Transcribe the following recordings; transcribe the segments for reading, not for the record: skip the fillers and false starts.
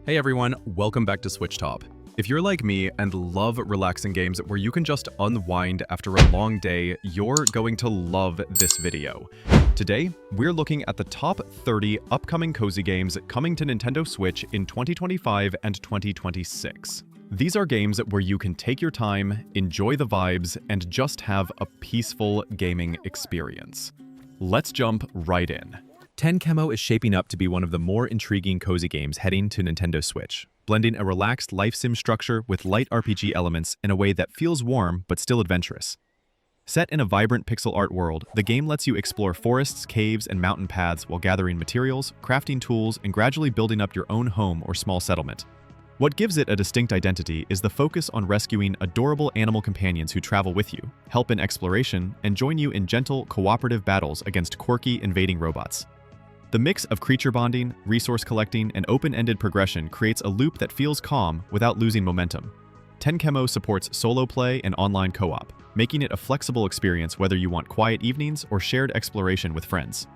Hey everyone, welcome back to SwitchTop. If you're like me and love relaxing games where you can just unwind after a long day, you're going to love this video. Today, we're looking at the top 30 upcoming cozy games coming to Nintendo Switch in 2025 and 2026. These are games where you can take your time, enjoy the vibes, and just have a peaceful gaming experience. Let's jump right in. Tenkemo is shaping up to be one of the more intriguing cozy games heading to Nintendo Switch, blending a relaxed life sim structure with light RPG elements in a way that feels warm but still adventurous. Set in a vibrant pixel art world, the game lets you explore forests, caves, and mountain paths while gathering materials, crafting tools, and gradually building up your own home or small settlement. What gives it a distinct identity is the focus on rescuing adorable animal companions who travel with you, help in exploration, and join you in gentle, cooperative battles against quirky, invading robots. The mix of creature bonding, resource collecting, and open-ended progression creates a loop that feels calm without losing momentum. Tenkemo supports solo play and online co-op, making it a flexible experience whether you want quiet evenings or shared exploration with friends.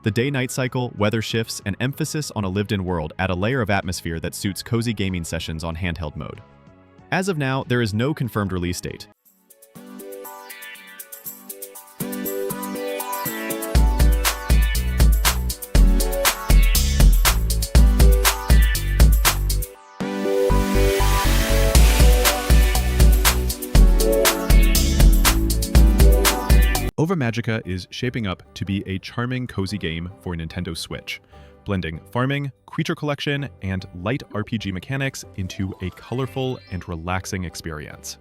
The day-night cycle, weather shifts, and emphasis on a lived-in world add a layer of atmosphere that suits cozy gaming sessions on handheld mode. As of now, there is no confirmed release date. Ova Magica is shaping up to be a charming, cozy game for Nintendo Switch, blending farming, creature collection, and light RPG mechanics into a colorful and relaxing experience.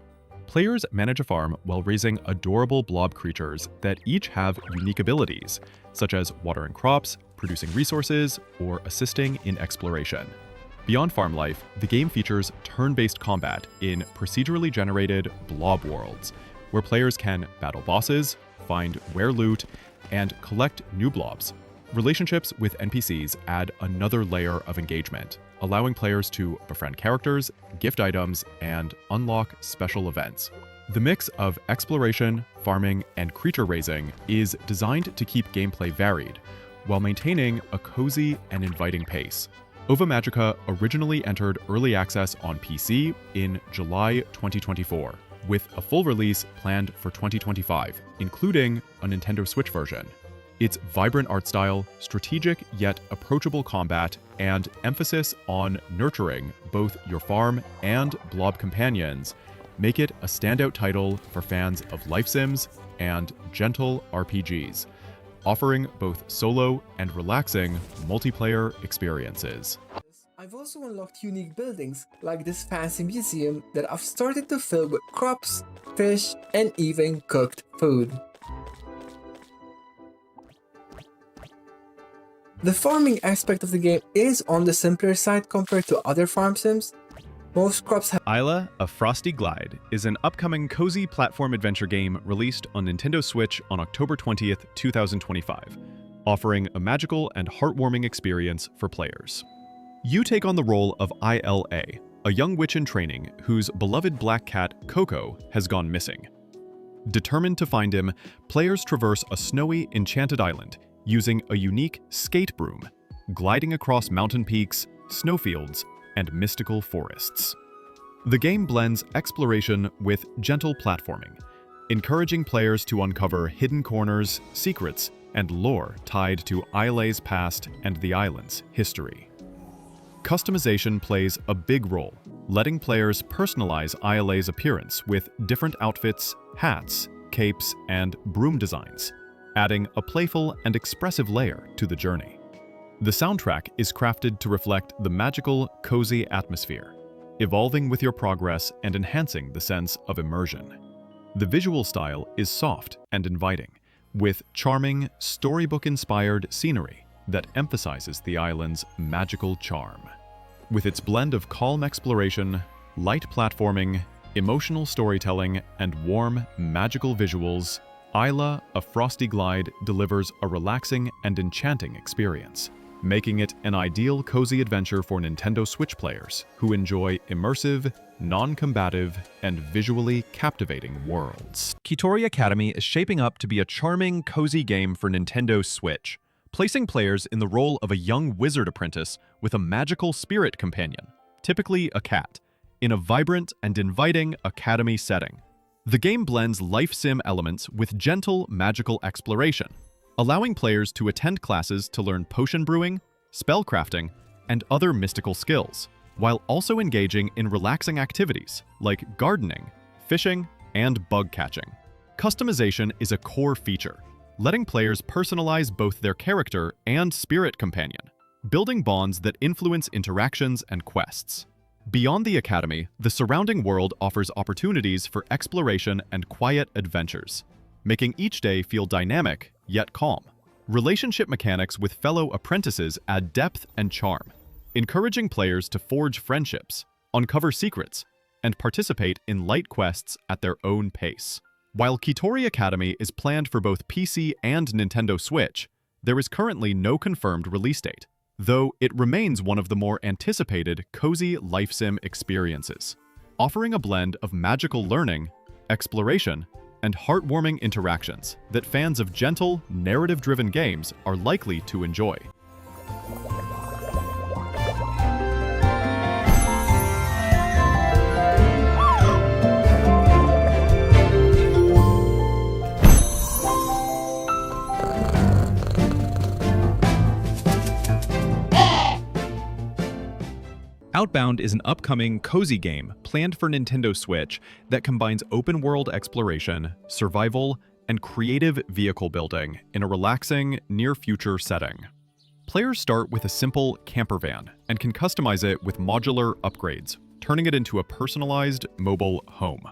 Players manage a farm while raising adorable blob creatures that each have unique abilities, such as watering crops, producing resources, or assisting in exploration. Beyond farm life, the game features turn-based combat in procedurally generated blob worlds, where players can battle bosses, find rare loot, and collect new blobs. Relationships with NPCs add another layer of engagement, allowing players to befriend characters, gift items, and unlock special events. The mix of exploration, farming, and creature raising is designed to keep gameplay varied, while maintaining a cozy and inviting pace. Ova Magica originally entered early access on PC in July 2024. With a full release planned for 2025, including a Nintendo Switch version. Its vibrant art style, strategic yet approachable combat, and emphasis on nurturing both your farm and blob companions make it a standout title for fans of life sims and gentle RPGs, offering both solo and relaxing multiplayer experiences. I've also unlocked unique buildings, like this fancy museum that I've started to fill with crops, fish, and even cooked food. The farming aspect of the game is on the simpler side compared to other farm sims. Most crops have Hela, a Frosty Glide, is an upcoming cozy platform adventure game released on Nintendo Switch on October 20th, 2025, offering a magical and heartwarming experience for players. You take on the role of Ila, a young witch in training whose beloved black cat, Coco, has gone missing. Determined to find him, players traverse a snowy, enchanted island using a unique skate broom, gliding across mountain peaks, snowfields, and mystical forests. The game blends exploration with gentle platforming, encouraging players to uncover hidden corners, secrets, and lore tied to Ila's past and the island's history. Customization plays a big role, letting players personalize Ila's appearance with different outfits, hats, capes, and broom designs, adding a playful and expressive layer to the journey. The soundtrack is crafted to reflect the magical, cozy atmosphere, evolving with your progress and enhancing the sense of immersion. The visual style is soft and inviting, with charming, storybook-inspired scenery that emphasizes the island's magical charm. With its blend of calm exploration, light platforming, emotional storytelling, and warm, magical visuals, Ila, a Frosty Glide delivers a relaxing and enchanting experience, making it an ideal cozy adventure for Nintendo Switch players who enjoy immersive, non-combative, and visually captivating worlds. Kitori Academy is shaping up to be a charming, cozy game for Nintendo Switch, placing players in the role of a young wizard apprentice with a magical spirit companion, typically a cat, in a vibrant and inviting academy setting. The game blends life sim elements with gentle magical exploration, allowing players to attend classes to learn potion brewing, spellcrafting, and other mystical skills, while also engaging in relaxing activities like gardening, fishing, and bug catching. Customization is a core feature, letting players personalize both their character and spirit companion, building bonds that influence interactions and quests. Beyond the academy, the surrounding world offers opportunities for exploration and quiet adventures, making each day feel dynamic yet calm. Relationship mechanics with fellow apprentices add depth and charm, encouraging players to forge friendships, uncover secrets, and participate in light quests at their own pace. While Kitori Academy is planned for both PC and Nintendo Switch, there is currently no confirmed release date, though it remains one of the more anticipated cozy life sim experiences, offering a blend of magical learning, exploration, and heartwarming interactions that fans of gentle, narrative-driven games are likely to enjoy. Outbound is an upcoming cozy game planned for Nintendo Switch that combines open-world exploration, survival, and creative vehicle building in a relaxing, near-future setting. Players start with a simple camper van and can customize it with modular upgrades, turning it into a personalized mobile home.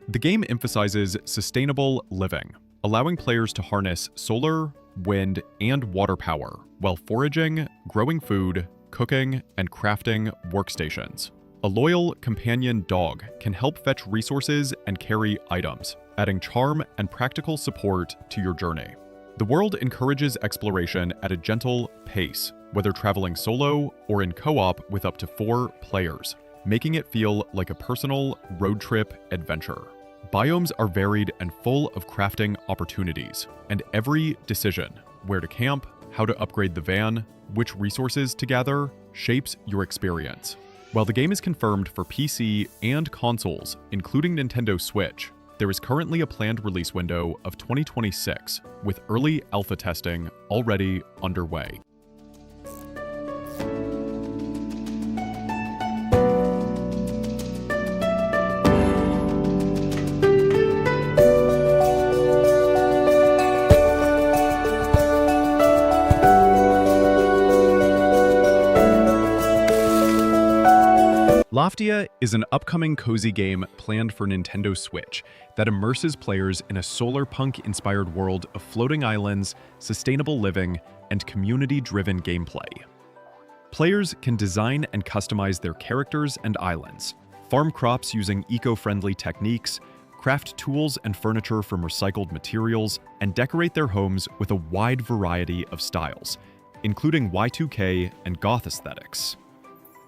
The game emphasizes sustainable living, allowing players to harness solar, wind, and water power while foraging, growing food, cooking, and crafting workstations. A loyal companion dog can help fetch resources and carry items, adding charm and practical support to your journey. The world encourages exploration at a gentle pace, whether traveling solo or in co-op with up to 4 players, making it feel like a personal road trip adventure. Biomes are varied and full of crafting opportunities, and every decision, where to camp, how to upgrade the van, which resources to gather, shapes your experience. While the game is confirmed for PC and consoles, including Nintendo Switch, there is currently a planned release window of 2026, with early alpha testing already underway. Loftia is an upcoming cozy game planned for Nintendo Switch that immerses players in a Solarpunk-inspired world of floating islands, sustainable living, and community-driven gameplay. Players can design and customize their characters and islands, farm crops using eco-friendly techniques, craft tools and furniture from recycled materials, and decorate their homes with a wide variety of styles, including Y2K and goth aesthetics.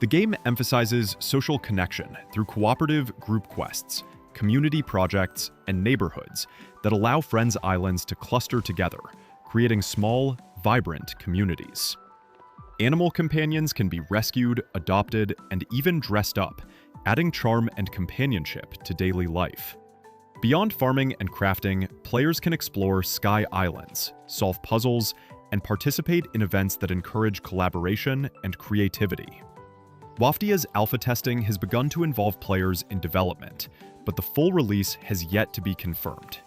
The game emphasizes social connection through cooperative group quests, community projects, and neighborhoods that allow friends' islands to cluster together, creating small, vibrant communities. Animal companions can be rescued, adopted, and even dressed up, adding charm and companionship to daily life. Beyond farming and crafting, players can explore sky islands, solve puzzles, and participate in events that encourage collaboration and creativity. Loftia's alpha testing has begun to involve players in development, but the full release has yet to be confirmed.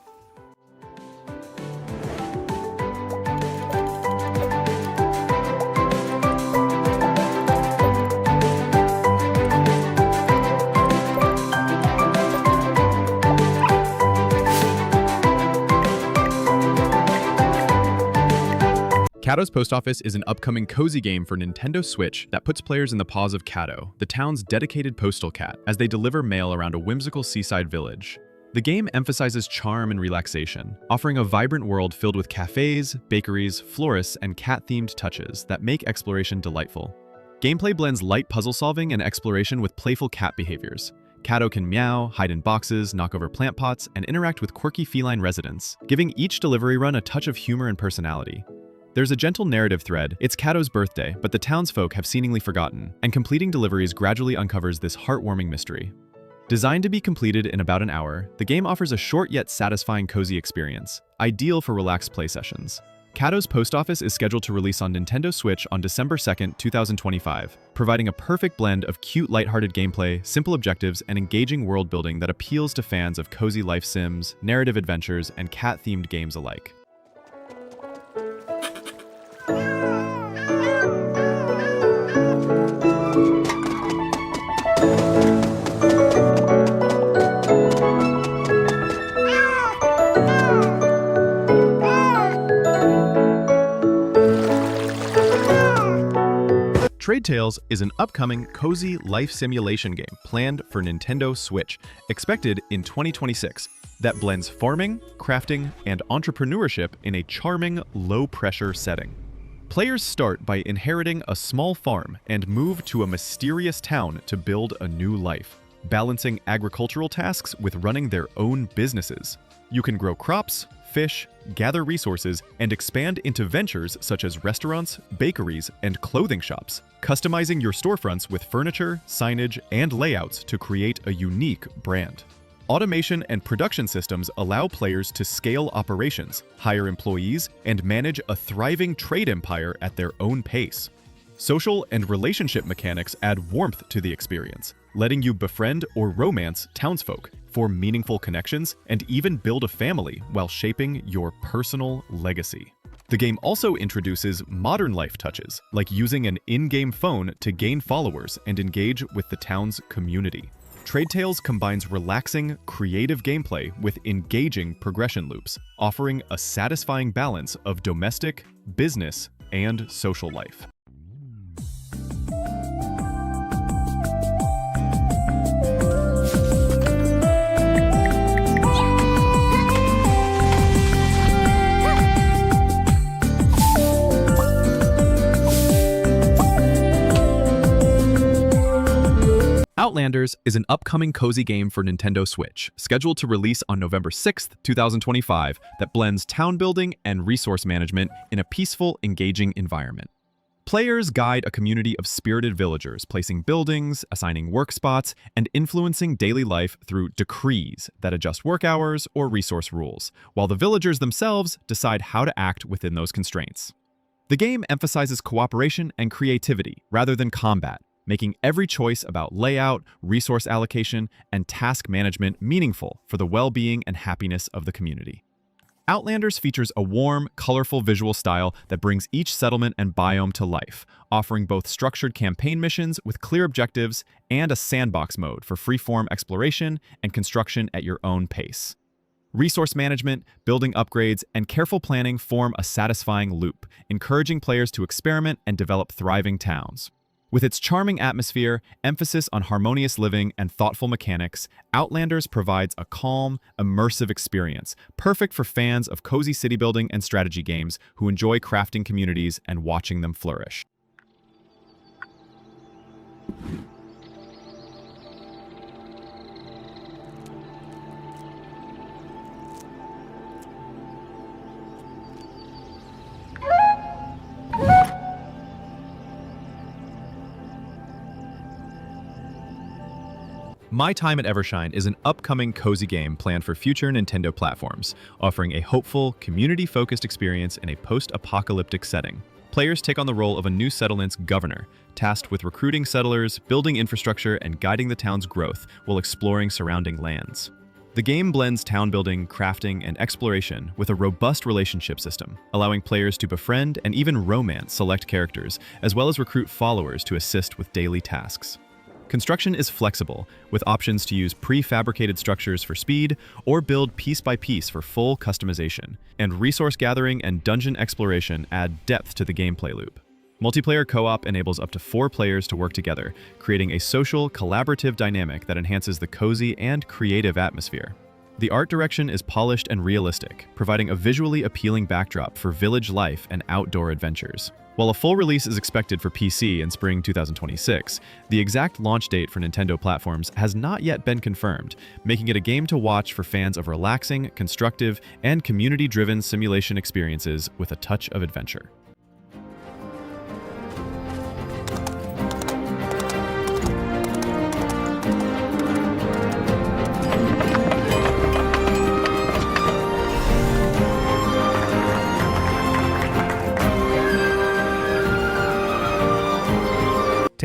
Catto's Post Office is an upcoming cozy game for Nintendo Switch that puts players in the paws of Catto, the town's dedicated postal cat, as they deliver mail around a whimsical seaside village. The game emphasizes charm and relaxation, offering a vibrant world filled with cafes, bakeries, florists, and cat-themed touches that make exploration delightful. Gameplay blends light puzzle solving and exploration with playful cat behaviors. Catto can meow, hide in boxes, knock over plant pots, and interact with quirky feline residents, giving each delivery run a touch of humor and personality. There's a gentle narrative thread. It's Catto's birthday, but the townsfolk have seemingly forgotten, and completing deliveries gradually uncovers this heartwarming mystery. Designed to be completed in about an hour, the game offers a short yet satisfying cozy experience, ideal for relaxed play sessions. Catto's Post Office is scheduled to release on Nintendo Switch on December 2nd, 2025, providing a perfect blend of cute, lighthearted gameplay, simple objectives, and engaging world building that appeals to fans of cozy life sims, narrative adventures, and cat-themed games alike. Trade Tales is an upcoming cozy life simulation game planned for Nintendo Switch, expected in 2026, that blends farming, crafting, and entrepreneurship in a charming, low-pressure setting. Players start by inheriting a small farm and move to a mysterious town to build a new life, balancing agricultural tasks with running their own businesses. You can grow crops, fish, gather resources, and expand into ventures such as restaurants, bakeries, and clothing shops, customizing your storefronts with furniture, signage, and layouts to create a unique brand. Automation and production systems allow players to scale operations, hire employees, and manage a thriving trade empire at their own pace. Social and relationship mechanics add warmth to the experience, letting you befriend or romance townsfolk, form meaningful connections, and even build a family while shaping your personal legacy. The game also introduces modern life touches, like using an in-game phone to gain followers and engage with the town's community. Trade Tales combines relaxing, creative gameplay with engaging progression loops, offering a satisfying balance of domestic, business, and social life. Outlanders is an upcoming cozy game for Nintendo Switch, scheduled to release on November 6th, 2025, that blends town building and resource management in a peaceful, engaging environment. Players guide a community of spirited villagers, placing buildings, assigning work spots, and influencing daily life through decrees that adjust work hours or resource rules, while the villagers themselves decide how to act within those constraints. The game emphasizes cooperation and creativity rather than combat, making every choice about layout, resource allocation, and task management meaningful for the well-being and happiness of the community. Outlanders features a warm, colorful visual style that brings each settlement and biome to life, offering both structured campaign missions with clear objectives and a sandbox mode for free-form exploration and construction at your own pace. Resource management, building upgrades, and careful planning form a satisfying loop, encouraging players to experiment and develop thriving towns. With its charming atmosphere, emphasis on harmonious living, and thoughtful mechanics, Outlanders provides a calm, immersive experience, perfect for fans of cozy city building and strategy games who enjoy crafting communities and watching them flourish. My Time at Evershine is an upcoming cozy game planned for future Nintendo platforms, offering a hopeful, community-focused experience in a post-apocalyptic setting. Players take on the role of a new settlement's governor, tasked with recruiting settlers, building infrastructure, and guiding the town's growth while exploring surrounding lands. The game blends town building, crafting, and exploration with a robust relationship system, allowing players to befriend and even romance select characters, as well as recruit followers to assist with daily tasks. Construction is flexible, with options to use prefabricated structures for speed or build piece by piece for full customization, and resource gathering and dungeon exploration add depth to the gameplay loop. Multiplayer co-op enables up to 4 players to work together, creating a social, collaborative dynamic that enhances the cozy and creative atmosphere. The art direction is polished and realistic, providing a visually appealing backdrop for village life and outdoor adventures. While a full release is expected for PC in spring 2026, the exact launch date for Nintendo platforms has not yet been confirmed, making it a game to watch for fans of relaxing, constructive, and community-driven simulation experiences with a touch of adventure.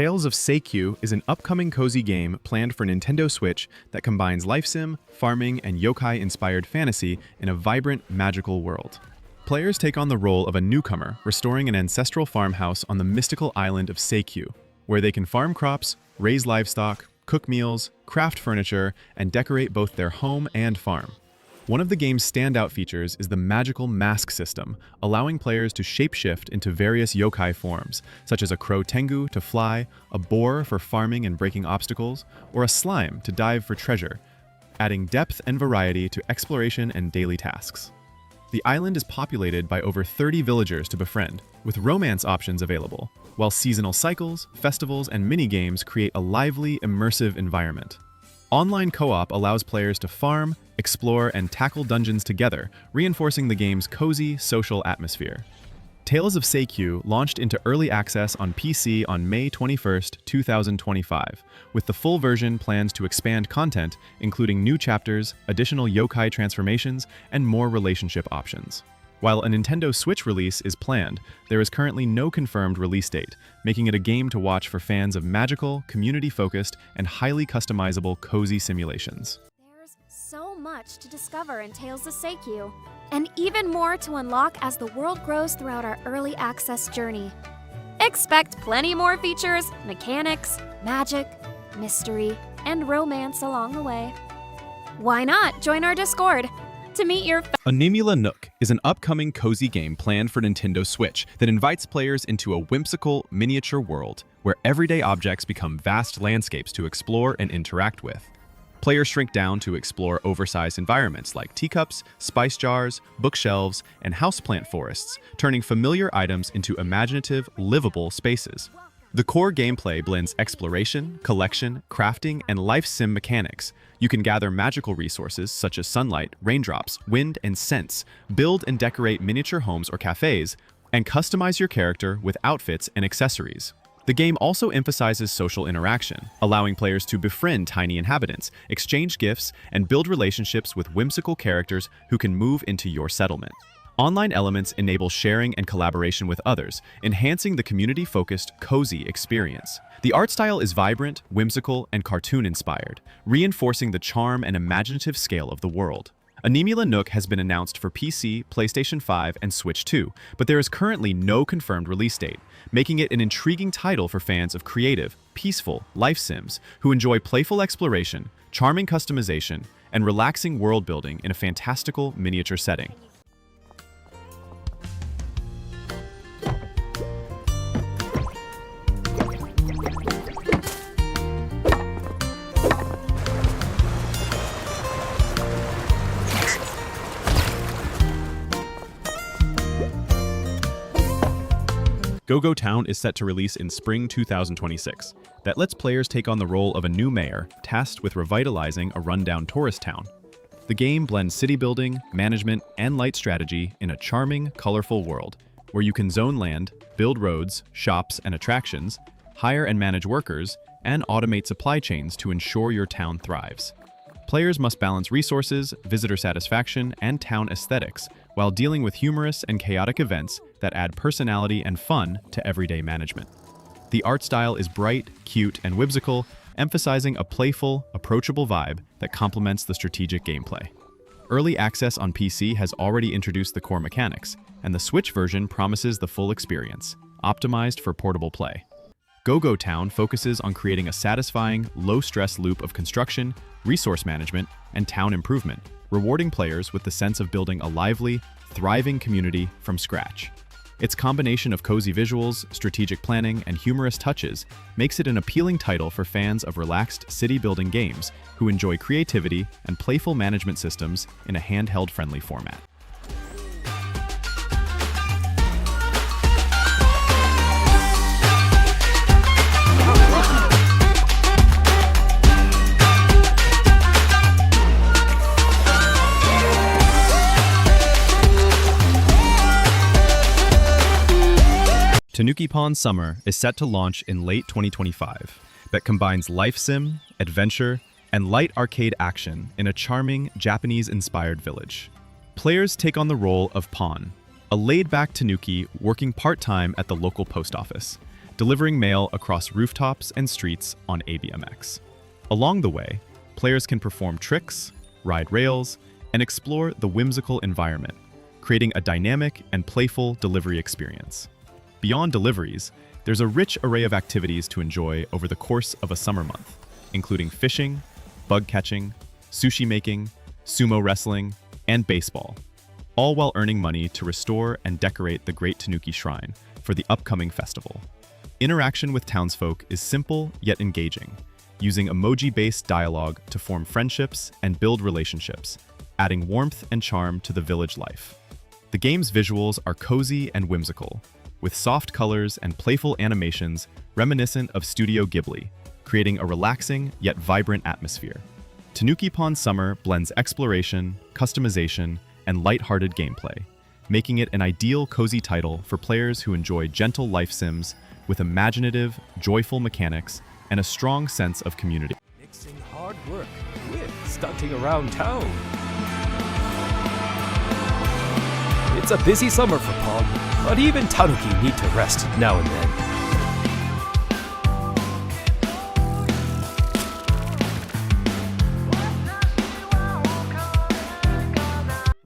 Tales of Seikyu is an upcoming cozy game planned for Nintendo Switch that combines life sim, farming, and yokai-inspired fantasy in a vibrant, magical world. Players take on the role of a newcomer, restoring an ancestral farmhouse on the mystical island of Seikyu, where they can farm crops, raise livestock, cook meals, craft furniture, and decorate both their home and farm. One of the game's standout features is the magical mask system, allowing players to shapeshift into various yokai forms, such as a crow tengu to fly, a boar for farming and breaking obstacles, or a slime to dive for treasure, adding depth and variety to exploration and daily tasks. The island is populated by over 30 villagers to befriend, with romance options available, while seasonal cycles, festivals, and mini-games create a lively, immersive environment. Online co-op allows players to farm, explore, and tackle dungeons together, reinforcing the game's cozy, social atmosphere. Tales of Seikyu launched into early access on PC on May 21, 2025, with the full version planned to expand content, including new chapters, additional yokai transformations, and more relationship options. While a Nintendo Switch release is planned, there is currently no confirmed release date, making it a game to watch for fans of magical, community-focused, and highly customizable cozy simulations. There's so much to discover in Tales of Seikyu, and even more to unlock as the world grows throughout our early access journey. Expect plenty more features, mechanics, magic, mystery, and romance along the way. Why not join our Discord to meet your Animula Nook is an upcoming cozy game planned for Nintendo Switch that invites players into a whimsical, miniature world where everyday objects become vast landscapes to explore and interact with. Players shrink down to explore oversized environments like teacups, spice jars, bookshelves, and houseplant forests, turning familiar items into imaginative, livable spaces. The core gameplay blends exploration, collection, crafting, and life sim mechanics. You can gather magical resources such as sunlight, raindrops, wind, and scents, build and decorate miniature homes or cafes, and customize your character with outfits and accessories. The game also emphasizes social interaction, allowing players to befriend tiny inhabitants, exchange gifts, and build relationships with whimsical characters who can move into your settlement. Online elements enable sharing and collaboration with others, enhancing the community-focused, cozy experience. The art style is vibrant, whimsical, and cartoon-inspired, reinforcing the charm and imaginative scale of the world. Animula Nook has been announced for PC, PlayStation 5, and Switch 2, but there is currently no confirmed release date, making it an intriguing title for fans of creative, peaceful life sims who enjoy playful exploration, charming customization, and relaxing world-building in a fantastical miniature setting. Go-Go Town is set to release in spring 2026. That lets players take on the role of a new mayor, tasked with revitalizing a rundown tourist town. The game blends city building, management, and light strategy in a charming, colorful world, where you can zone land, build roads, shops, and attractions, hire and manage workers, and automate supply chains to ensure your town thrives. Players must balance resources, visitor satisfaction, and town aesthetics, while dealing with humorous and chaotic events that add personality and fun to everyday management. The art style is bright, cute, and whimsical, emphasizing a playful, approachable vibe that complements the strategic gameplay. Early access on PC has already introduced the core mechanics, and the Switch version promises the full experience, optimized for portable play. Go-Go Town focuses on creating a satisfying, low-stress loop of construction, resource management, and town improvement, rewarding players with the sense of building a lively, thriving community from scratch. Its combination of cozy visuals, strategic planning, and humorous touches makes it an appealing title for fans of relaxed city-building games who enjoy creativity and playful management systems in a handheld-friendly format. Tanuki Pond Summer is set to launch in late 2025 that combines life sim, adventure, and light arcade action in a charming Japanese-inspired village. Players take on the role of Pon, a laid-back Tanuki working part-time at the local post office, delivering mail across rooftops and streets on ABMX. Along the way, players can perform tricks, ride rails, and explore the whimsical environment, creating a dynamic and playful delivery experience. Beyond deliveries, there's a rich array of activities to enjoy over the course of a summer month, including fishing, bug catching, sushi making, sumo wrestling, and baseball, all while earning money to restore and decorate the Great Tanuki Shrine for the upcoming festival. Interaction with townsfolk is simple yet engaging, using emoji-based dialogue to form friendships and build relationships, adding warmth and charm to the village life. The game's visuals are cozy and whimsical, with soft colors and playful animations reminiscent of Studio Ghibli, creating a relaxing yet vibrant atmosphere. Tanuki Pond Summer blends exploration, customization, and lighthearted gameplay, making it an ideal cozy title for players who enjoy gentle life sims with imaginative, joyful mechanics and a strong sense of community. Mixing hard work with stunting around town. It's a busy summer for Pond, but even Tanuki need to rest now and then.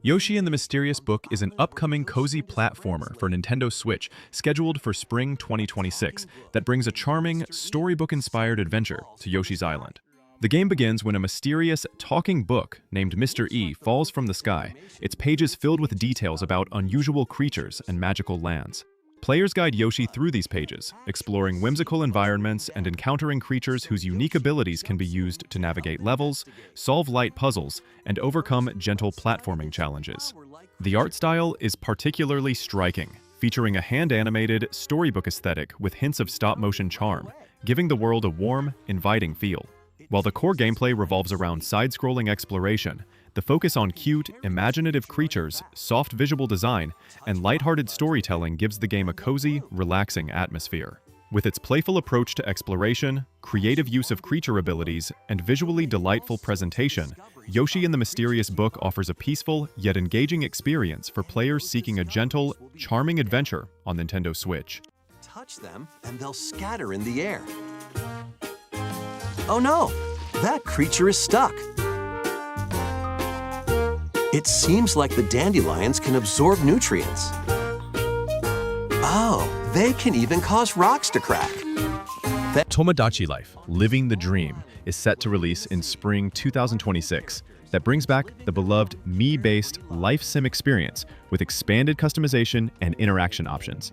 Yoshi and the Mysterious Book is an upcoming cozy platformer for Nintendo Switch scheduled for spring 2026 that brings a charming, storybook-inspired adventure to Yoshi's Island. The game begins when a mysterious talking book named Mr. E falls from the sky, its pages filled with details about unusual creatures and magical lands. Players guide Yoshi through these pages, exploring whimsical environments and encountering creatures whose unique abilities can be used to navigate levels, solve light puzzles, and overcome gentle platforming challenges. The art style is particularly striking, featuring a hand-animated storybook aesthetic with hints of stop-motion charm, giving the world a warm, inviting feel. While the core gameplay revolves around side-scrolling exploration, the focus on cute, imaginative creatures, soft visual design, and lighthearted storytelling gives the game a cozy, relaxing atmosphere. With its playful approach to exploration, creative use of creature abilities, and visually delightful presentation, Yoshi and the Mysterious Book offers a peaceful yet engaging experience for players seeking a gentle, charming adventure on Nintendo Switch. Touch them and they'll scatter in the air. Oh no! That creature is stuck! It seems like the dandelions can absorb nutrients. Oh, they can even cause rocks to crack. Tomodachi Life, Living the Dream, is set to release in spring 2026 that brings back the beloved me-based life sim experience with expanded customization and interaction options.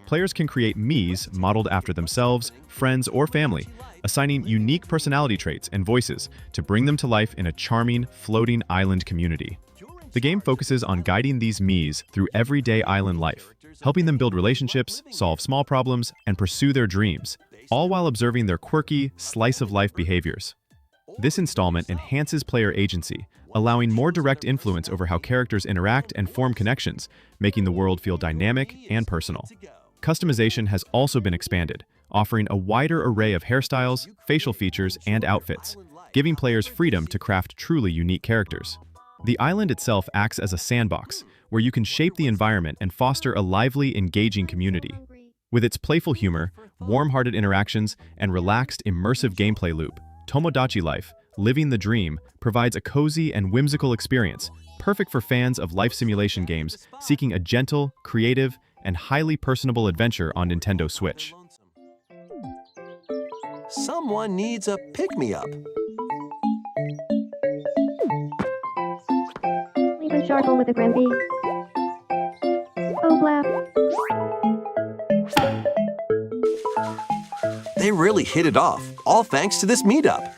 Players can create Miis modeled after themselves, friends, or family, assigning unique personality traits and voices to bring them to life in a charming, floating island community. The game focuses on guiding these Miis through everyday island life, helping them build relationships, solve small problems, and pursue their dreams, all while observing their quirky, slice-of-life behaviors. This installment enhances player agency, allowing more direct influence over how characters interact and form connections, making the world feel dynamic and personal. Customization has also been expanded, offering a wider array of hairstyles, facial features, and outfits, giving players freedom to craft truly unique characters. The island itself acts as a sandbox, where you can shape the environment and foster a lively, engaging community. With its playful humor, warm-hearted interactions, and relaxed, immersive gameplay loop, Tomodachi Life, Living the Dream, provides a cozy and whimsical experience, perfect for fans of life simulation games seeking a gentle, creative, and highly personable adventure on Nintendo Switch. Someone needs a pick-me-up. Leave a charcoal with a Gramby. Oh, blap. They really hit it off, all thanks to this meetup.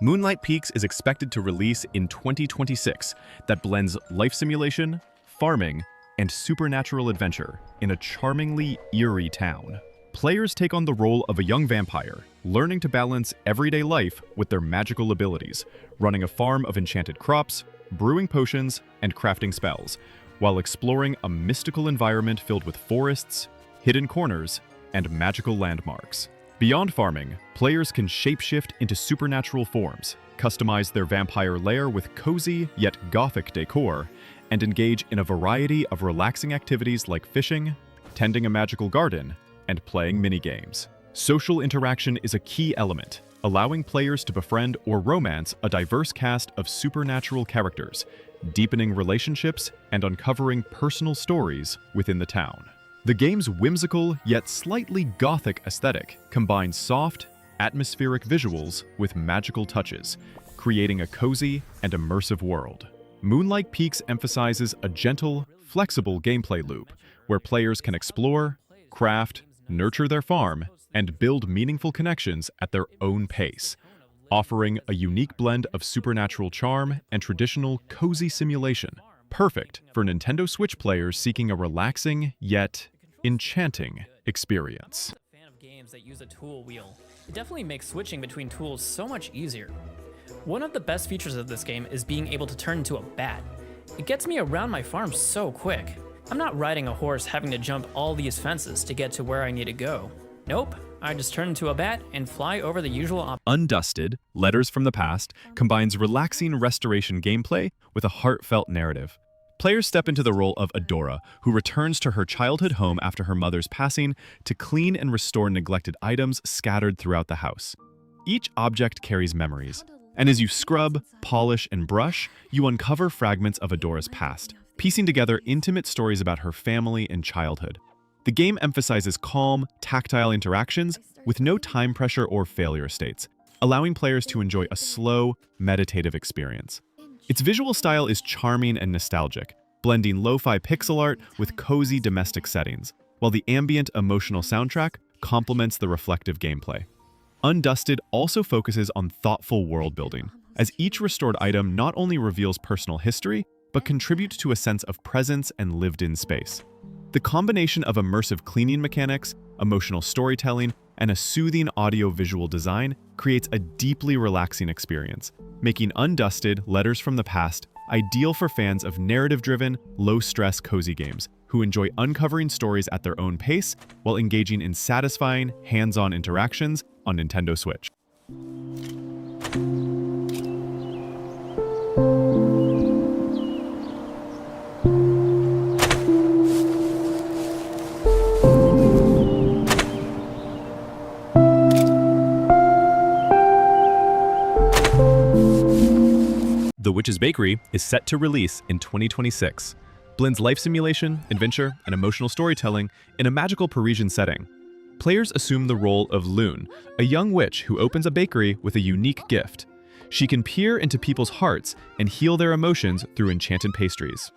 Moonlight Peaks is expected to release in 2026 that blends life simulation, farming, and supernatural adventure in a charmingly eerie town. Players take on the role of a young vampire, learning to balance everyday life with their magical abilities, running a farm of enchanted crops, brewing potions, and crafting spells, while exploring a mystical environment filled with forests, hidden corners, and magical landmarks. Beyond farming, players can shapeshift into supernatural forms, customize their vampire lair with cozy yet gothic decor, and engage in a variety of relaxing activities like fishing, tending a magical garden, and playing minigames. Social interaction is a key element, allowing players to befriend or romance a diverse cast of supernatural characters, deepening relationships and uncovering personal stories within the town. The game's whimsical yet slightly gothic aesthetic combines soft, atmospheric visuals with magical touches, creating a cozy and immersive world. Moonlight Peaks emphasizes a gentle, flexible gameplay loop where players can explore, craft, nurture their farm, and build meaningful connections at their own pace, offering a unique blend of supernatural charm and traditional cozy simulation, perfect for Nintendo Switch players seeking a relaxing yet enchanting experience. I'm a fan of games that use a tool wheel. It definitely makes switching between tools so much easier. One of the best features of this game is being able to turn into a bat. It gets me around my farm so quick. I'm not riding a horse having to jump all these fences to get to where I need to go. Nope, I just turn into a bat and fly over the usual Undusted, Letters from the Past, combines relaxing restoration gameplay with a heartfelt narrative. Players step into the role of Adora, who returns to her childhood home after her mother's passing to clean and restore neglected items scattered throughout the house. Each object carries memories, and as you scrub, polish, and brush, you uncover fragments of Adora's past, piecing together intimate stories about her family and childhood. The game emphasizes calm, tactile interactions with no time pressure or failure states, allowing players to enjoy a slow, meditative experience. Its visual style is charming and nostalgic, blending lo-fi pixel art with cozy domestic settings, while the ambient, emotional soundtrack complements the reflective gameplay. Undusted also focuses on thoughtful world building, as each restored item not only reveals personal history, but contributes to a sense of presence and lived-in space. The combination of immersive cleaning mechanics, emotional storytelling, and a soothing audio-visual design creates a deeply relaxing experience, making Undusted, Letters from the Past ideal for fans of narrative-driven, low-stress cozy games who enjoy uncovering stories at their own pace while engaging in satisfying, hands-on interactions on Nintendo Switch. The Witch's Bakery is set to release in 2026. Blends life simulation, adventure, and emotional storytelling in a magical Parisian setting. Players assume the role of Lune, a young witch who opens a bakery with a unique gift. She can peer into people's hearts and heal their emotions through enchanted pastries.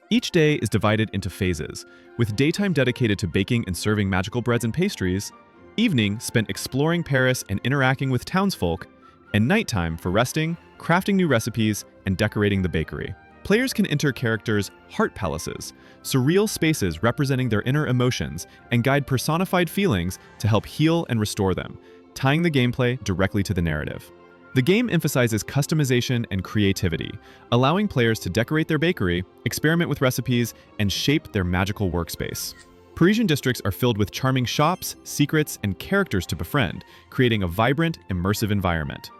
Each day is divided into phases, with daytime dedicated to baking and serving magical breads and pastries, evening spent exploring Paris and interacting with townsfolk, and nighttime for resting, crafting new recipes, and decorating the bakery. Players can enter characters' heart palaces, surreal spaces representing their inner emotions, and guide personified feelings to help heal and restore them, tying the gameplay directly to the narrative. The game emphasizes customization and creativity, allowing players to decorate their bakery, experiment with recipes, and shape their magical workspace. Parisian districts are filled with charming shops, secrets, and characters to befriend, creating a vibrant, immersive environment.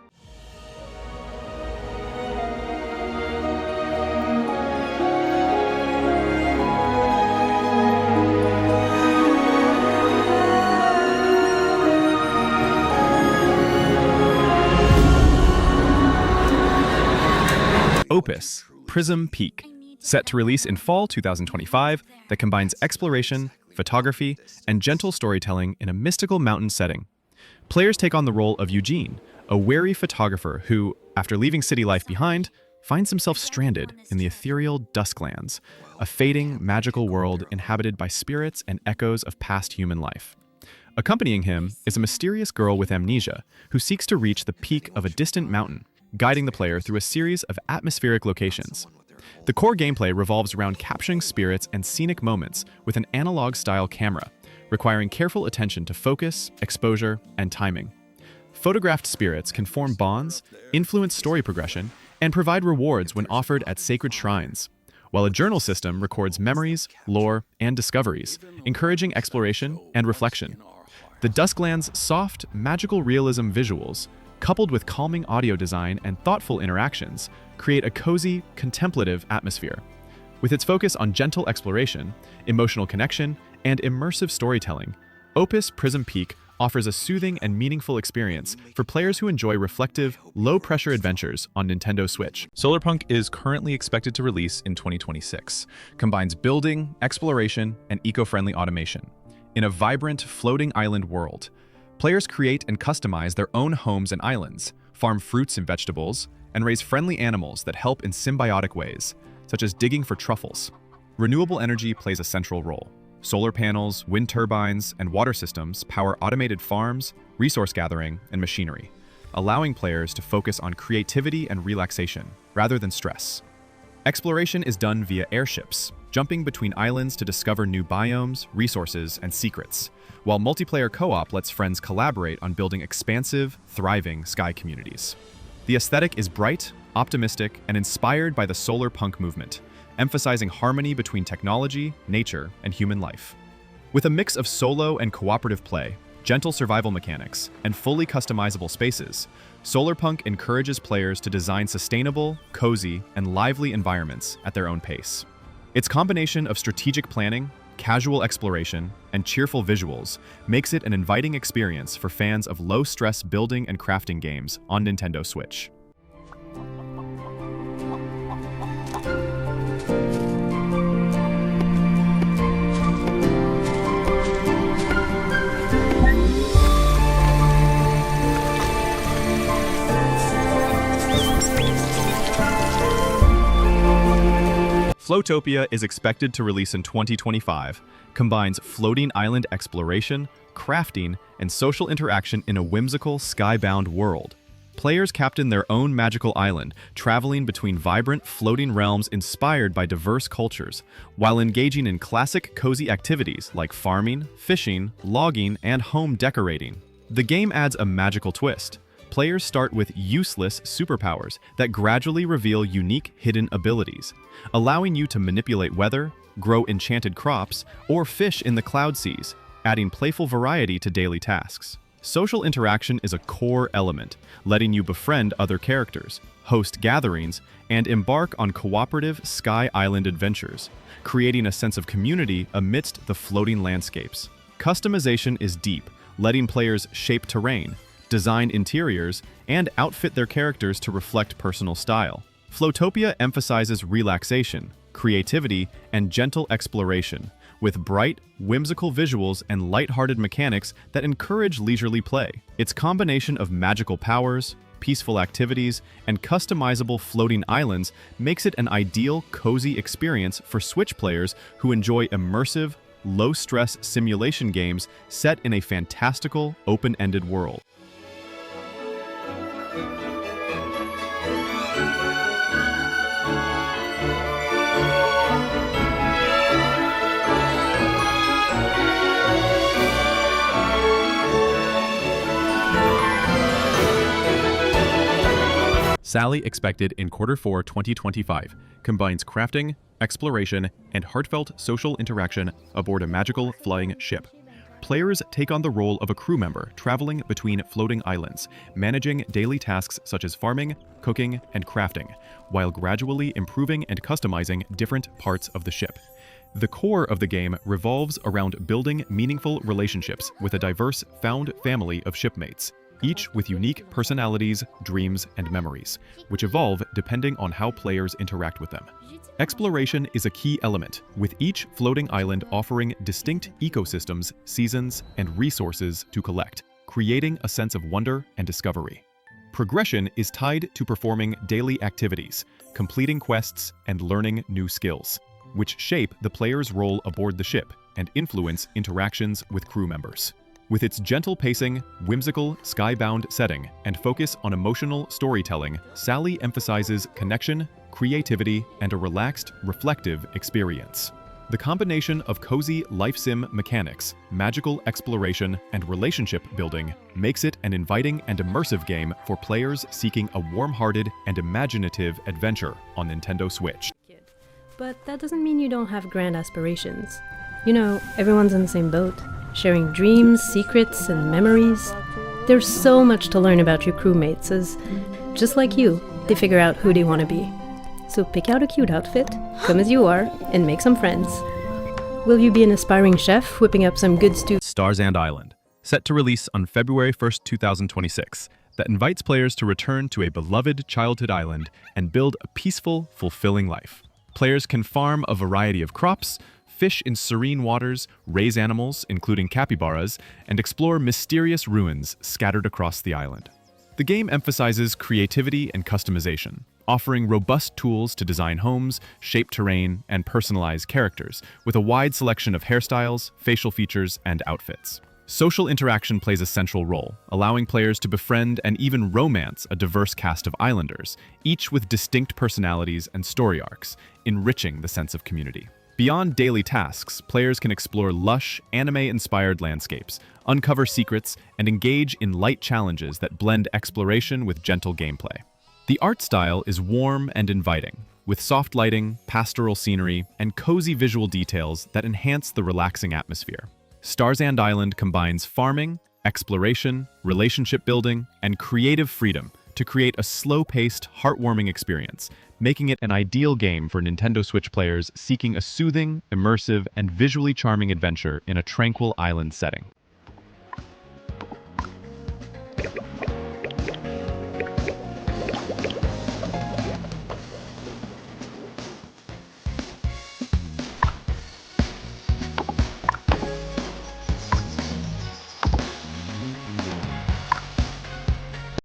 OPUS, Prism Peak, set to release in fall 2025, that combines exploration, photography, and gentle storytelling in a mystical mountain setting. Players take on the role of Eugene, a wary photographer who, after leaving city life behind, finds himself stranded in the ethereal Dusklands, a fading, magical world inhabited by spirits and echoes of past human life. Accompanying him is a mysterious girl with amnesia who seeks to reach the peak of a distant mountain, guiding the player through a series of atmospheric locations. The core gameplay revolves around capturing spirits and scenic moments with an analog-style camera, requiring careful attention to focus, exposure, and timing. Photographed spirits can form bonds, influence story progression, and provide rewards when offered at sacred shrines. while a journal system records memories, lore, and discoveries, encouraging exploration and reflection. The Duskland's soft, magical realism visuals, coupled with calming audio design and thoughtful interactions, create a cozy, contemplative atmosphere. With its focus on gentle exploration, emotional connection, and immersive storytelling, OPUS Prism Peak offers a soothing and meaningful experience for players who enjoy reflective, low-pressure adventures on Nintendo Switch. Solarpunk is currently expected to release in 2026, combines building, exploration, and eco-friendly automation. In a vibrant, floating island world, players create and customize their own homes and islands, farm fruits and vegetables, and raise friendly animals that help in symbiotic ways, such as digging for truffles. Renewable energy plays a central role. Solar panels, wind turbines, and water systems power automated farms, resource gathering, and machinery, allowing players to focus on creativity and relaxation rather than stress. Exploration is done via airships, jumping between islands to discover new biomes, resources, and secrets, while multiplayer co-op lets friends collaborate on building expansive, thriving sky communities. The aesthetic is bright, optimistic, and inspired by the Solarpunk movement, emphasizing harmony between technology, nature, and human life. With a mix of solo and cooperative play, gentle survival mechanics, and fully customizable spaces, Solarpunk encourages players to design sustainable, cozy, and lively environments at their own pace. Its combination of strategic planning, casual exploration, and cheerful visuals makes it an inviting experience for fans of low-stress building and crafting games on Nintendo Switch. Floatopia is expected to release in 2025, combines floating island exploration, crafting, and social interaction in a whimsical, skybound world. Players captain their own magical island, traveling between vibrant, floating realms inspired by diverse cultures, while engaging in classic, cozy activities like farming, fishing, logging, and home decorating. The game adds a magical twist. Players start with useless superpowers that gradually reveal unique hidden abilities, allowing you to manipulate weather, grow enchanted crops, or fish in the cloud seas, adding playful variety to daily tasks. Social interaction is a core element, letting you befriend other characters, host gatherings, and embark on cooperative Sky Island adventures, creating a sense of community amidst the floating landscapes. Customization is deep, letting players shape terrain, design interiors, and outfit their characters to reflect personal style. Floatopia emphasizes relaxation, creativity, and gentle exploration, with bright, whimsical visuals and lighthearted mechanics that encourage leisurely play. Its combination of magical powers, peaceful activities, and customizable floating islands makes it an ideal, cozy experience for Switch players who enjoy immersive, low-stress simulation games set in a fantastical, open-ended world. Sally, expected in Q4 2025, combines crafting, exploration, and heartfelt social interaction aboard a magical flying ship. Players take on the role of a crew member traveling between floating islands, managing daily tasks such as farming, cooking, and crafting, while gradually improving and customizing different parts of the ship. The core of the game revolves around building meaningful relationships with a diverse found family of shipmates, each with unique personalities, dreams, and memories, which evolve depending on how players interact with them. Exploration is a key element, with each floating island offering distinct ecosystems, seasons, and resources to collect, creating a sense of wonder and discovery. Progression is tied to performing daily activities, completing quests, and learning new skills, which shape the player's role aboard the ship and influence interactions with crew members. With its gentle pacing, whimsical, skybound setting, and focus on emotional storytelling, Sally emphasizes connection, creativity, and a relaxed, reflective experience. The combination of cozy life sim mechanics, magical exploration, and relationship building makes it an inviting and immersive game for players seeking a warm-hearted and imaginative adventure on Nintendo Switch. but that doesn't mean you don't have grand aspirations. You know, everyone's in the same boat, sharing dreams, secrets, and memories. There's so much to learn about your crewmates as, just like you, they figure out who they want to be. So pick out a cute outfit, come as you are, and make some friends. Will you be an aspiring chef whipping up some good stew? Starsand Island, set to release on February 1st, 2026, that invites players to return to a beloved childhood island and build a peaceful, fulfilling life. Players can farm a variety of crops, fish in serene waters, raise animals, including capybaras, and explore mysterious ruins scattered across the island. The game emphasizes creativity and customization, offering robust tools to design homes, shape terrain, and personalize characters, with a wide selection of hairstyles, facial features, and outfits. Social interaction plays a central role, allowing players to befriend and even romance a diverse cast of islanders, each with distinct personalities and story arcs, enriching the sense of community. Beyond daily tasks, players can explore lush, anime-inspired landscapes, uncover secrets, and engage in light challenges that blend exploration with gentle gameplay. The art style is warm and inviting, with soft lighting, pastoral scenery, and cozy visual details that enhance the relaxing atmosphere. Starsand Island combines farming, exploration, relationship building, and creative freedom to create a slow-paced, heartwarming experience, making it an ideal game for Nintendo Switch players seeking a soothing, immersive, and visually charming adventure in a tranquil island setting.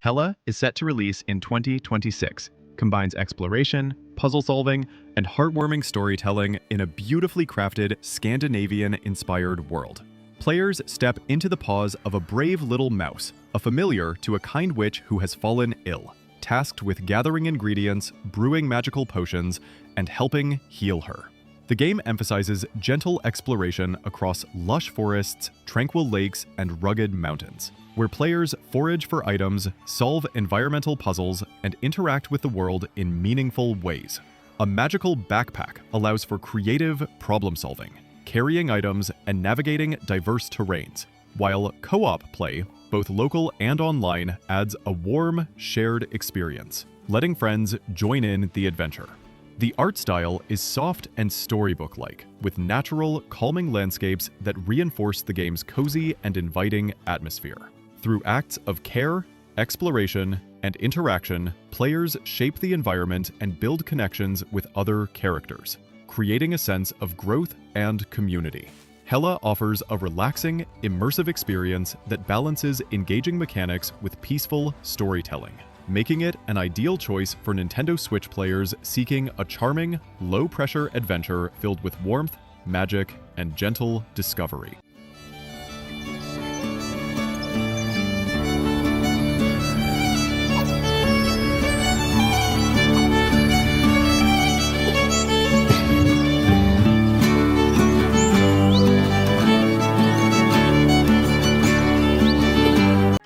Hela is set to release in 2026, combines exploration, puzzle solving, and heartwarming storytelling in a beautifully crafted, Scandinavian-inspired world. Players step into the paws of a brave little mouse, a familiar to a kind witch who has fallen ill, tasked with gathering ingredients, brewing magical potions, and helping heal her. The game emphasizes gentle exploration across lush forests, tranquil lakes, and rugged mountains, where players forage for items, solve environmental puzzles, and interact with the world in meaningful ways. A magical backpack allows for creative problem-solving, carrying items, and navigating diverse terrains, while co-op play, both local and online, adds a warm, shared experience, letting friends join in the adventure. The art style is soft and storybook-like, with natural, calming landscapes that reinforce the game's cozy and inviting atmosphere. Through acts of care, exploration, and interaction, players shape the environment and build connections with other characters, creating a sense of growth and community. Hela offers a relaxing, immersive experience that balances engaging mechanics with peaceful storytelling, making it an ideal choice for Nintendo Switch players seeking a charming, low-pressure adventure filled with warmth, magic, and gentle discovery.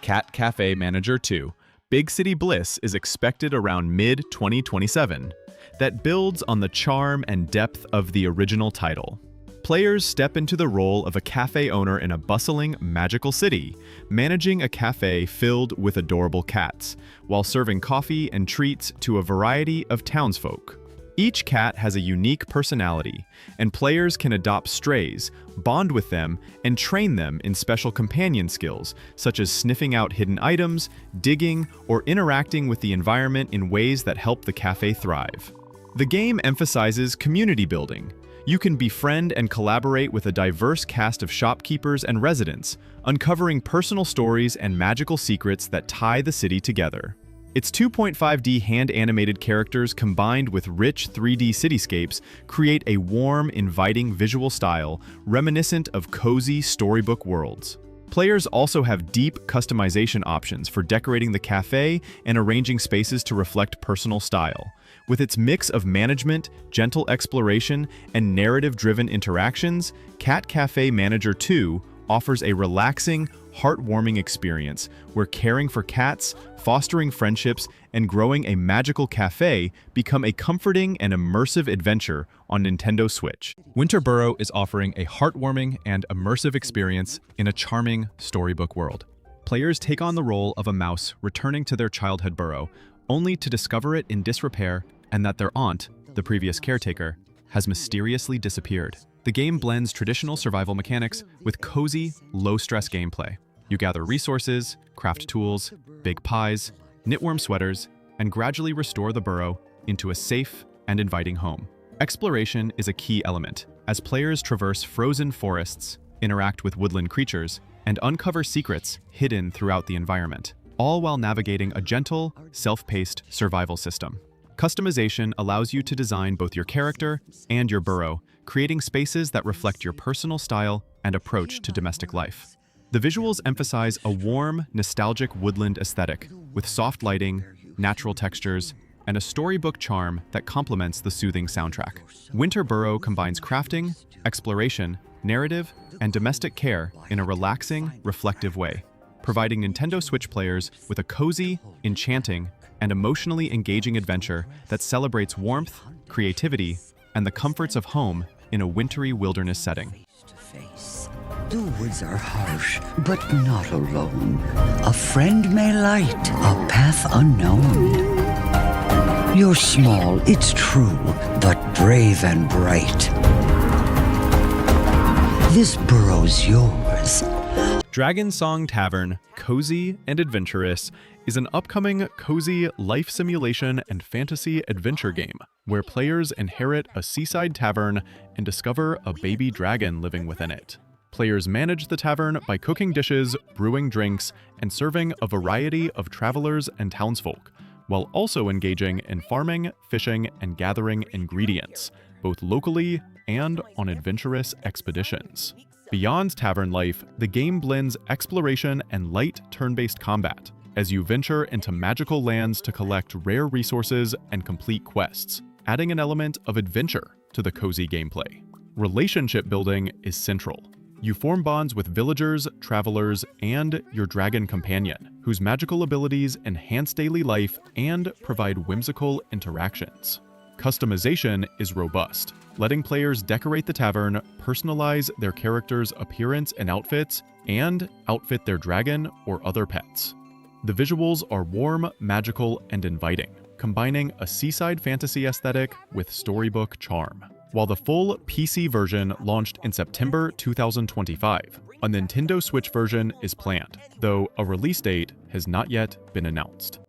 Cat Cafe Manager 2, Big City Bliss is expected around mid-2027, that builds on the charm and depth of the original title. Players step into the role of a cafe owner in a bustling, magical city, managing a cafe filled with adorable cats, while serving coffee and treats to a variety of townsfolk. Each cat has a unique personality, and players can adopt strays, bond with them, and train them in special companion skills, such as sniffing out hidden items, digging, or interacting with the environment in ways that help the cafe thrive. The game emphasizes community building. You can befriend and collaborate with a diverse cast of shopkeepers and residents, uncovering personal stories and magical secrets that tie the city together. Its 2.5D hand-animated characters combined with rich 3D cityscapes create a warm, inviting visual style reminiscent of cozy storybook worlds. Players also have deep customization options for decorating the cafe and arranging spaces to reflect personal style. With its mix of management, gentle exploration, and narrative-driven interactions, Cat Cafe Manager 2 offers a relaxing, heartwarming experience where caring for cats, fostering friendships, and growing a magical cafe become a comforting and immersive adventure on Nintendo Switch. Winter Burrow is offering a heartwarming and immersive experience in a charming storybook world. Players take on the role of a mouse returning to their childhood burrow, only to discover it in disrepair and that their aunt, the previous caretaker, has mysteriously disappeared. The game blends traditional survival mechanics with cozy, low-stress gameplay. You gather resources, craft tools, bake pies, knit warm sweaters, and gradually restore the burrow into a safe and inviting home. Exploration is a key element, as players traverse frozen forests, interact with woodland creatures, and uncover secrets hidden throughout the environment, all while navigating a gentle, self-paced survival system. Customization allows you to design both your character and your burrow, creating spaces that reflect your personal style and approach to domestic life. The visuals emphasize a warm, nostalgic woodland aesthetic with soft lighting, natural textures, and a storybook charm that complements the soothing soundtrack. Winter Burrow combines crafting, exploration, narrative, and domestic care in a relaxing, reflective way, providing Nintendo Switch players with a cozy, enchanting, and emotionally engaging adventure that celebrates warmth, creativity, and the comforts of home in a wintry wilderness setting. The woods are harsh, but not alone. A friend may light a path unknown. You're small, it's true, but brave and bright. This burrow's yours. Dragon Song Tavern, Cozy and Adventurous, is an upcoming cozy life simulation and fantasy adventure game where players inherit a seaside tavern and discover a baby dragon living within it. Players manage the tavern by cooking dishes, brewing drinks, and serving a variety of travelers and townsfolk, while also engaging in farming, fishing, and gathering ingredients, both locally and on adventurous expeditions. Beyond tavern life, the game blends exploration and light turn-based combat, as you venture into magical lands to collect rare resources and complete quests, adding an element of adventure to the cozy gameplay. Relationship building is central. You form bonds with villagers, travelers, and your dragon companion, whose magical abilities enhance daily life and provide whimsical interactions. Customization is robust, letting players decorate the tavern, personalize their character's appearance and outfits, and outfit their dragon or other pets. The visuals are warm, magical, and inviting, combining a seaside fantasy aesthetic with storybook charm. While the full PC version launched in September 2025, a Nintendo Switch version is planned, though a release date has not yet been announced.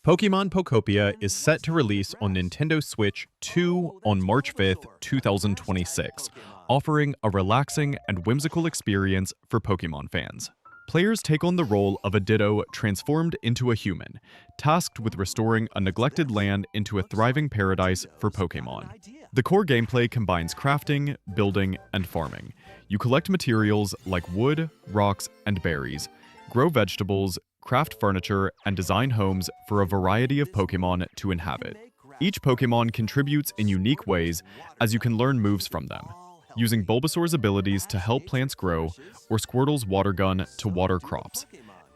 Pokémon Pokopia is set to release on Nintendo Switch 2 on March 5th, 2026, offering a relaxing and whimsical experience for Pokémon fans. Players take on the role of a Ditto transformed into a human, tasked with restoring a neglected land into a thriving paradise for Pokémon. The core gameplay combines crafting, building, and farming. You collect materials like wood, rocks, and berries, grow vegetables, craft furniture, and design homes for a variety of Pokémon to inhabit. Each Pokémon contributes in unique ways, as you can learn moves from them, using Bulbasaur's abilities to help plants grow, or Squirtle's water gun to water crops,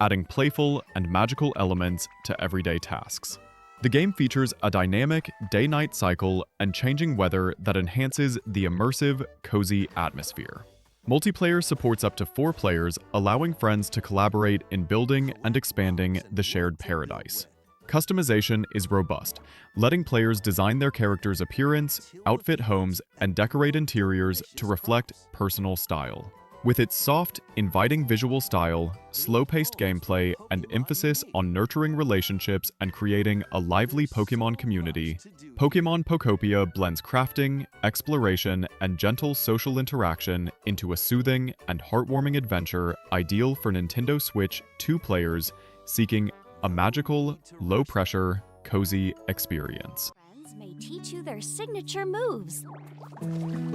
adding playful and magical elements to everyday tasks. The game features a dynamic day-night cycle and changing weather that enhances the immersive, cozy atmosphere. Multiplayer supports up to 4 players, allowing friends to collaborate in building and expanding the shared paradise. Customization is robust, letting players design their character's appearance, outfit homes, and decorate interiors to reflect personal style. With its soft, inviting visual style, slow-paced gameplay, and emphasis on nurturing relationships and creating a lively Pokémon community, Pokémon Pokopia blends crafting, exploration, and gentle social interaction into a soothing and heartwarming adventure ideal for Nintendo Switch 2 players seeking a magical, low-pressure, cozy experience. Friends may teach you their signature moves.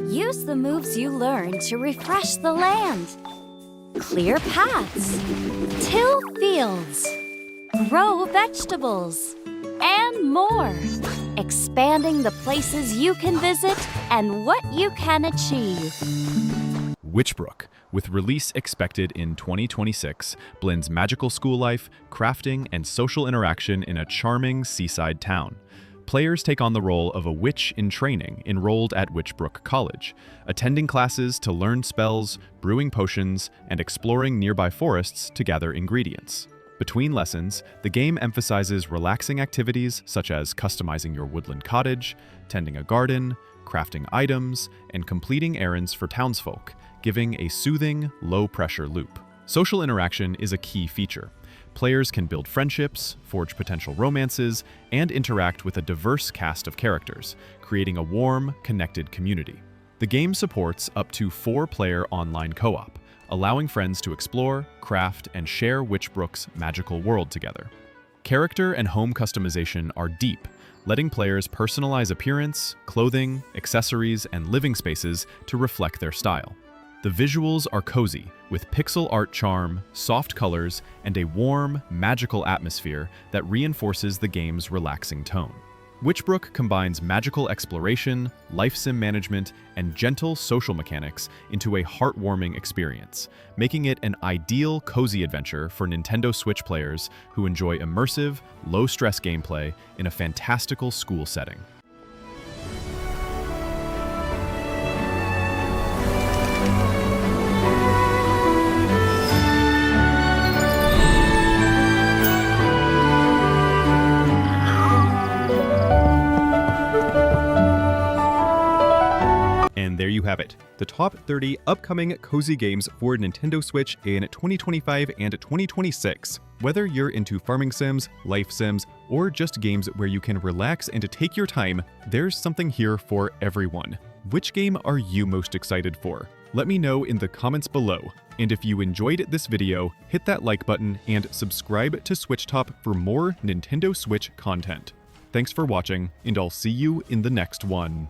Use the moves you learn to refresh the land. Clear paths. Till fields. Grow vegetables. And more. Expanding the places you can visit and what you can achieve. Witchbrook, with release expected in 2026, blends magical school life, crafting, and social interaction in a charming seaside town. Players take on the role of a witch in training enrolled at Witchbrook College, attending classes to learn spells, brewing potions, and exploring nearby forests to gather ingredients. Between lessons, the game emphasizes relaxing activities such as customizing your woodland cottage, tending a garden, crafting items, and completing errands for townsfolk, giving a soothing, low-pressure loop. Social interaction is a key feature. Players can build friendships, forge potential romances, and interact with a diverse cast of characters, creating a warm, connected community. The game supports up to 4-player online co-op, allowing friends to explore, craft, and share Witchbrook's magical world together. Character and home customization are deep, letting players personalize appearance, clothing, accessories, and living spaces to reflect their style. The visuals are cozy, with pixel art charm, soft colors, and a warm, magical atmosphere that reinforces the game's relaxing tone. Witchbrook combines magical exploration, life sim management, and gentle social mechanics into a heartwarming experience, making it an ideal cozy adventure for Nintendo Switch players who enjoy immersive, low-stress gameplay in a fantastical school setting. There you have it, the top 30 upcoming cozy games for Nintendo Switch in 2025 and 2026. Whether you're into farming sims, life sims, or just games where you can relax and take your time, there's something here for everyone. Which game are you most excited for? Let me know in the comments below. And if you enjoyed this video, hit that like button and subscribe to SwitchTop for more Nintendo Switch content. Thanks for watching, and I'll see you in the next one.